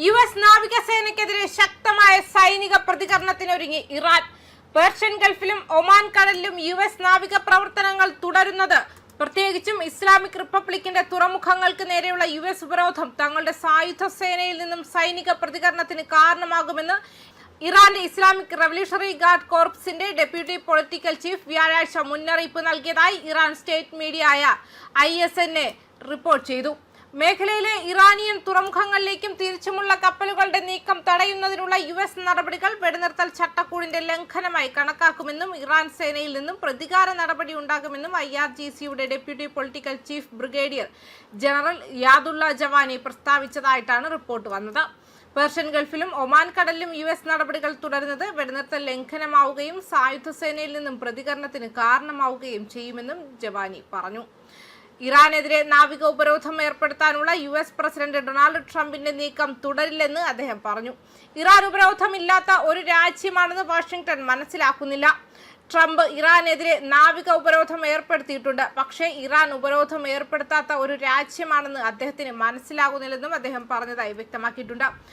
US നാവികസേനയ്ക്കെതിരെ ശക്തമായ സൈനിക പ്രതികരണത്തിനൊരുങ്ങി Iran. Persian ഗൾഫിലും ഒമാൻ കടലിലും യുഎസ് നാവിക പ്രവർത്തനങ്ങൾ തുടരുന്നത് പ്രത്യേകിച്ചും ഇസ്ലാമിക് റിപ്പബ്ലിക്കിന്റെ തുറമുഖങ്ങൾക്ക് നേരെയുള്ള യുഎസ് ഉപരോധം തങ്ങളുടെ സായുധ സേനയിൽ നിന്നും സൈനിക പ്രതികരണത്തിന് കാരണമാകുമെന്ന് ഇറാന്റെ ഇസ്ലാമിക് റവല്യൂഷണറി ഗാർഡ് കോർപ്സിന്റെ ഡെപ്യൂട്ടി പൊളിറ്റിക്കൽ ചീഫ് വ്യാഴാഴ്ച മുന്നറിയിപ്പ് നൽകിയതായി ഇറാൻ സ്റ്റേറ്റ് മീഡിയയായ ISNA റിപ്പോർട്ട് ചെയ്തു. മേഖലയിലെ ഇറാനിയൻ തുറമുഖങ്ങളിലേക്കും തിരിച്ചുമുള്ള കപ്പലുകളുടെ നീക്കം തടയുന്നതിനുള്ള യുഎസ് നടപടികൾ വെടിനിർത്തൽ ചട്ടക്കൂടിന്റെ ലംഘനമായി കണക്കാക്കുമെന്നും ഇറാൻ സേനയിൽ നിന്നും പ്രതികാര നടപടി ഉണ്ടാകുമെന്നും IRGCയുടെ deputy political chief brigadier general Yadollah Javani പ്രസ്താവിച്ചതായിട്ടാണ് റിപ്പോർട്ട് വന്നത്. പേർഷ്യൻ ഗൾഫിലും ഒമാൻ കടലിലും യുഎസ് നടപടികൾ തുടരുന്നത് വെടിനിർത്തൽ ലംഘനമാവുകയും സായുധ സേനയിൽ നിന്നും പ്രതികരണത്തിന് കാരണമാവുകയും ചെയ്യുമെന്നും ജവാനി പറഞ്ഞു. ഇറാനെതിരെ നാവിക ഉപരോധം ഏർപ്പെടുത്താനുള്ള യുഎസ് പ്രസിഡന്റ് ഡൊണാൾഡ് ട്രംപിന്റെ നീക്കം തുടരില്ലെന്ന് അദ്ദേഹം പറഞ്ഞു. ഇറാൻ ഉപരോധമില്ലാത്ത ഒരു രാജ്യമാണെന്ന് വാഷിംഗ്ടൺ മനസ്സിലാക്കുന്നില്ല. ട്രംപ് ഇറാനെതിരെ നാവിക ഉപരോധം ഏർപ്പെടുത്തിയിട്ടുണ്ട്. പക്ഷേ ഇറാൻ ഉപരോധം ഏർപ്പെടുത്താത്ത ഒരു രാജ്യമാണെന്ന് അദ്ദേഹത്തിന് മനസ്സിലാകുന്നില്ലെന്നും അദ്ദേഹം പറഞ്ഞതായി വ്യക്തമാക്കിയിട്ടുണ്ട്.